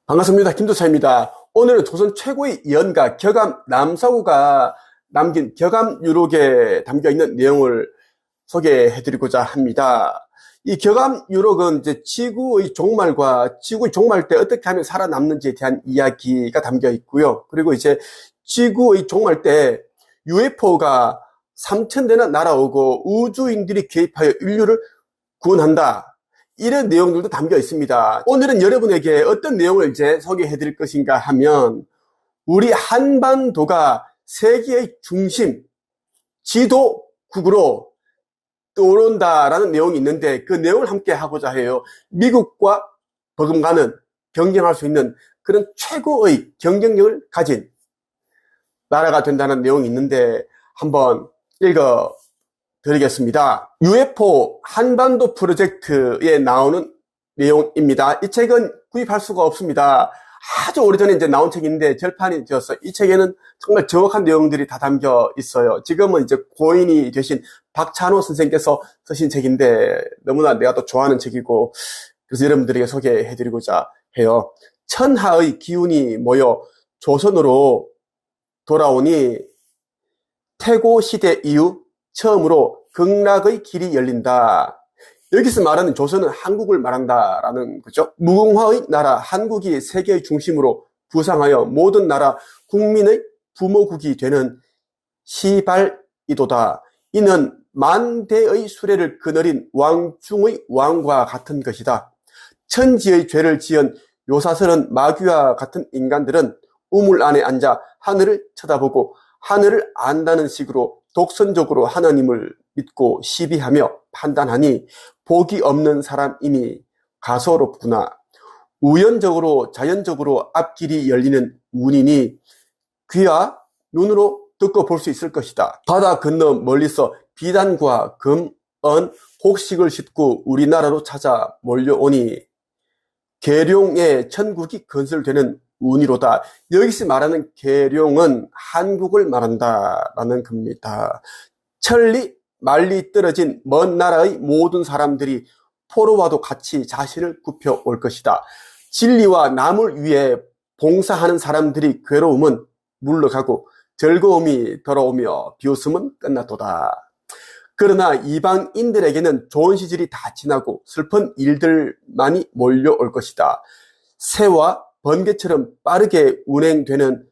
반갑습니다. 김도차입니다. 오늘은 조선 최고의 예언가 격암 남사구가 남긴 격암유록에 담겨있는 내용을 소개해드리고자 합니다. 이 격암유록은 이제 지구의 종말과 지구의 종말 때 어떻게 하면 살아남는지에 대한 이야기가 담겨 있고요. 그리고 이제 지구의 종말 때 UFO가 3,000대나 날아오고 우주인들이 개입하여 인류를 구원한다. 이런 내용들도 담겨 있습니다. 오늘은 여러분에게 어떤 내용을 이제 소개해 드릴 것인가 하면, 우리 한반도가 세계의 중심, 지도국으로 떠오른다라는 내용이 있는데, 그 내용을 함께 하고자 해요. 미국과 버금가는 경쟁할 수 있는 그런 최고의 경쟁력을 가진 나라가 된다는 내용이 있는데, 한번 읽어 드리겠습니다. UFO 한반도 프로젝트에 나오는 내용입니다. 이 책은 구입할 수가 없습니다. 아주 오래전에 이제 나온 책인데 절판이 되었어요. 이 책에는 정말 정확한 내용들이 다 담겨 있어요. 지금은 이제 고인이 되신 박찬호 선생께서 쓰신 책인데 너무나 내가 또 좋아하는 책이고, 그래서 여러분들에게 소개해드리고자 해요. 천하의 기운이 모여 조선으로 돌아오니 태고 시대 이후 처음으로 극락의 길이 열린다. 여기서 말하는 조선은 한국을 말한다라는 거죠. 무궁화의 나라 한국이 세계의 중심으로 부상하여 모든 나라 국민의 부모국이 되는 시발이도다. 이는 만대의 수레를 거느린 왕중의 왕과 같은 것이다. 천지의 죄를 지은 요사스런 마귀와 같은 인간들은 우물 안에 앉아 하늘을 쳐다보고 하늘을 안다는 식으로 독선적으로 하나님을 믿고 시비하며 판단하니 복이 없는 사람임이 가소롭구나. 우연적으로 자연적으로 앞길이 열리는 운이니 귀와 눈으로 듣고 볼 수 있을 것이다. 바다 건너 멀리서 비단과 금, 은, 곡식을 싣고 우리나라로 찾아 몰려오니 계룡의 천국이 건설되는 운이로다. 여기서 말하는 계룡은 한국을 말한다라는 겁니다. 천리 말리 떨어진 먼 나라의 모든 사람들이 포로와도 같이 자신을 굽혀 올 것이다. 진리와 남을 위해 봉사하는 사람들이 괴로움은 물러가고 즐거움이 돌아오며 비웃음은 끝났도다. 그러나 이방인들에게는 좋은 시절이 다 지나고 슬픈 일들만이 몰려올 것이다. 새와 번개처럼 빠르게 운행되는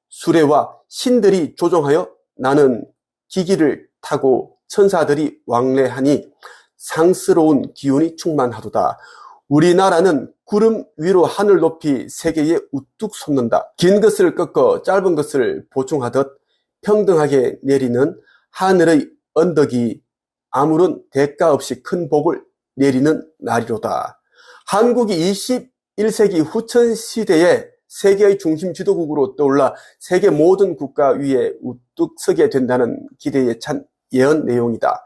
수레와 신들이 조종하여 나는 기기를 타고 천사들이 왕래하니 상스러운 기운이 충만하도다. 우리나라는 구름 위로 하늘 높이 세계에 우뚝 솟는다. 긴 것을 꺾어 짧은 것을 보충하듯 평등하게 내리는 하늘의 언덕이 아무런 대가 없이 큰 복을 내리는 날이로다. 한국이 21세기 후천 시대에 세계의 중심 지도국으로 떠올라 세계 모든 국가 위에 우뚝 서게 된다는 기대에 찬 예언 내용이다.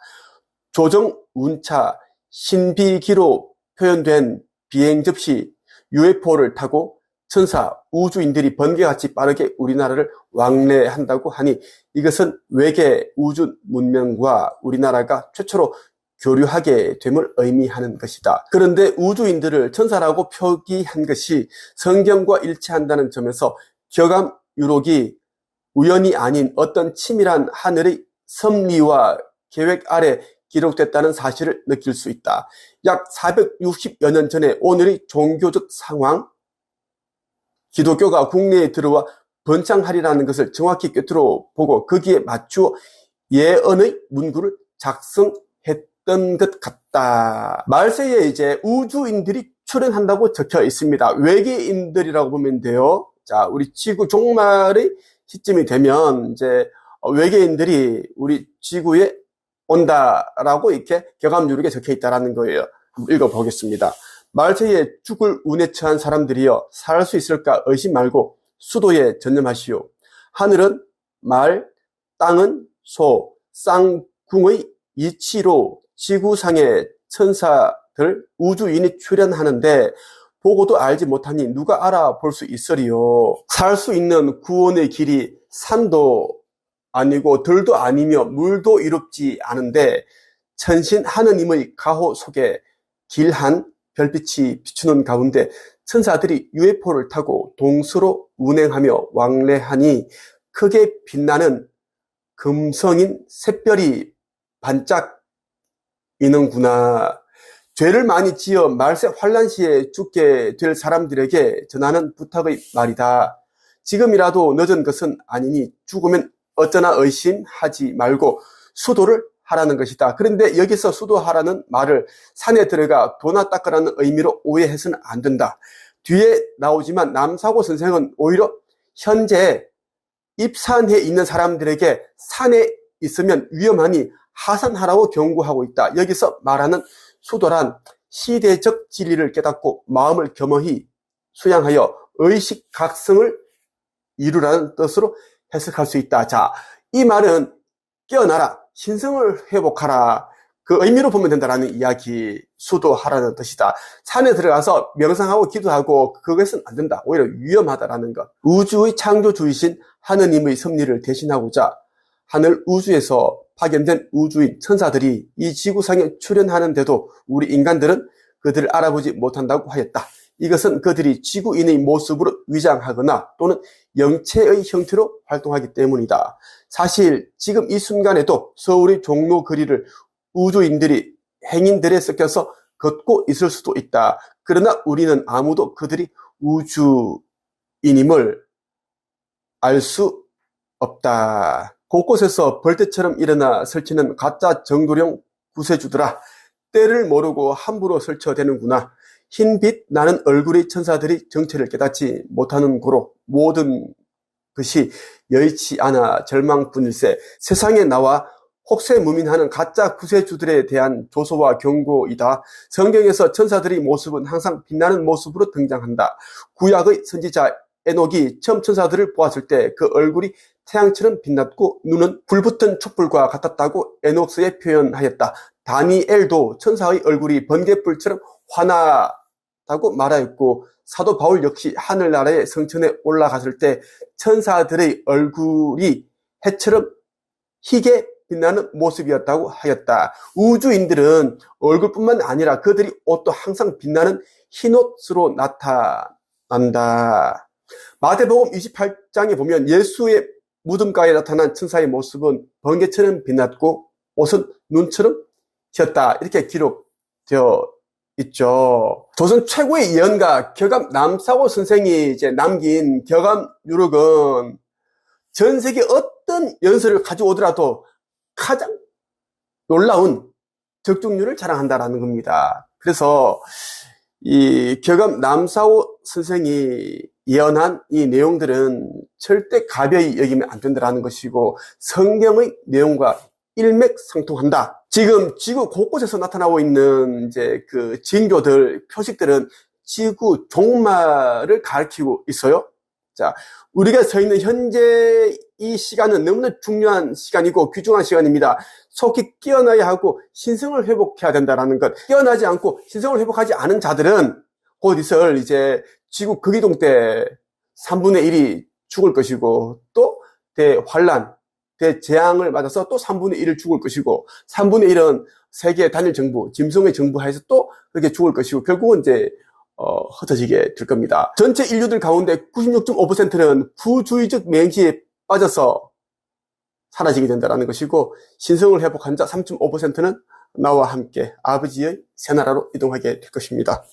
조정 운차 신비기로 표현된 비행 접시 UFO를 타고 천사 우주인들이 번개같이 빠르게 우리나라를 왕래한다고 하니 이것은 외계 우주 문명과 우리나라가 최초로 교류하게 됨을 의미하는 것이다. 그런데 우주인들을 천사라고 표기한 것이 성경과 일치한다는 점에서 격암유록이 우연이 아닌 어떤 치밀한 하늘의 섭리와 계획 아래 기록됐다는 사실을 느낄 수 있다. 약 460여 년 전에 오늘의 종교적 상황, 기독교가 국내에 들어와 번창하리라는 것을 정확히 꿰뚫어 보고 거기에 맞추어 예언의 문구를 작성했던 것 같다. 말세에 이제 우주인들이 출현한다고 적혀 있습니다. 외계인들이라고 보면 돼요. 자, 우리 지구 종말의 시점이 되면 이제 외계인들이 우리 지구에 온다라고 이렇게 격암유록에 적혀 있다라는 거예요. 읽어보겠습니다. 말세에 죽을 운에 처한 사람들이여 살 수 있을까 의심 말고 수도에 전념하시오. 하늘은 말, 땅은 소, 쌍궁의 이치로 지구상의 천사들 우주인이 출현하는데 보고도 알지 못하니 누가 알아볼 수 있으리요. 살 수 있는 구원의 길이 산도 아니고 들도 아니며 물도 이롭지 않은데 천신 하느님의 가호 속에 길한 별빛이 비추는 가운데 천사들이 UFO를 타고 동서로 운행하며 왕래하니 크게 빛나는 금성인 샛별이 반짝이는구나. 죄를 많이 지어 말세 환란 시에 죽게 될 사람들에게 전하는 부탁의 말이다. 지금이라도 늦은 것은 아니니 죽으면 어쩌나 의심하지 말고 수도를 하라는 것이다. 그런데 여기서 수도하라는 말을 산에 들어가 도나 닦으라는 의미로 오해해서는 안 된다. 뒤에 나오지만 남사고 선생은 오히려 현재 입산해 있는 사람들에게 산에 있으면 위험하니 하산하라고 경고하고 있다. 여기서 말하는 수도란 시대적 진리를 깨닫고 마음을 겸허히 수양하여 의식각성을 이루라는 뜻으로 해석할 수 있다. 자, 이 말은 깨어나라, 신성을 회복하라, 그 의미로 보면 된다라는 이야기, 수도하라는 뜻이다. 산에 들어가서 명상하고 기도하고 그것은 안 된다. 오히려 위험하다라는 것. 우주의 창조주이신 하느님의 섭리를 대신하고자 하늘 우주에서 파견된 우주인 천사들이 이 지구상에 출현하는데도 우리 인간들은 그들을 알아보지 못한다고 하였다. 이것은 그들이 지구인의 모습으로 위장하거나 또는 영체의 형태로 활동하기 때문이다. 사실 지금 이 순간에도 서울의 종로 거리를 우주인들이 행인들에 섞여서 걷고 있을 수도 있다. 그러나 우리는 아무도 그들이 우주인임을 알 수 없다. 곳곳에서 벌떼처럼 일어나 설치는 가짜 정도령 구세주들아, 때를 모르고 함부로 설쳐대는구나. 흰빛 나는 얼굴의 천사들이 정체를 깨닫지 못하는 고로 모든 것이 여의치 않아 절망뿐일세. 세상에 나와 혹세무민하는 가짜 구세주들에 대한 조소와 경고이다. 성경에서 천사들의 모습은 항상 빛나는 모습으로 등장한다. 구약의 선지자 에녹이 처음 천사들을 보았을 때 그 얼굴이 태양처럼 빛났고 눈은 불붙은 촛불과 같았다고 에녹서에 표현하였다. 다니엘도 천사의 얼굴이 번갯불처럼 환하다고 말하였고, 사도 바울 역시 하늘나라의 성천에 올라갔을 때 천사들의 얼굴이 해처럼 희게 빛나는 모습이었다고 하였다. 우주인들은 얼굴뿐만 아니라 그들이 옷도 항상 빛나는 흰옷으로 나타난다. 마태복음 28장에 보면 예수의 무덤가에 나타난 천사의 모습은 번개처럼 빛났고 옷은 눈처럼 튀었다. 이렇게 기록되어 있죠. 조선 최고의 예언가 격암 남사고 선생이 이제 남긴 격암 유록은 전 세계 어떤 연설을 가져오더라도 가장 놀라운 적중률을 자랑한다라는 겁니다. 그래서 이 격암 남사오 선생이 예언한 이 내용들은 절대 가벼이 여기면 안 된다라는 것이고 성경의 내용과 일맥상통한다. 지금 지구 곳곳에서 나타나고 있는 이제 그 징조들, 표식들은 지구 종말을 가리키고 있어요. 자, 우리가 서 있는 현재 이 시간은 너무나 중요한 시간이고 귀중한 시간입니다. 속히 깨어나야 하고 신성을 회복해야 된다는 것. 깨어나지 않고 신성을 회복하지 않은 자들은 곧 있을 이제 지구 극이동 때 3분의 1이 죽을 것이고, 또 대환란, 대재앙을 맞아서 또 3분의 1을 죽을 것이고, 3분의 1은 세계 단일 정부, 짐승의 정부 하에서 또 그렇게 죽을 것이고, 결국은 이제 흩어지게 될 겁니다. 전체 인류들 가운데 96.5%는 부주의적 맹시에 빠져서 사라지게 된다는 것이고, 신성을 회복한 자 3.5%는 나와 함께 아버지의 새나라로 이동하게 될 것입니다.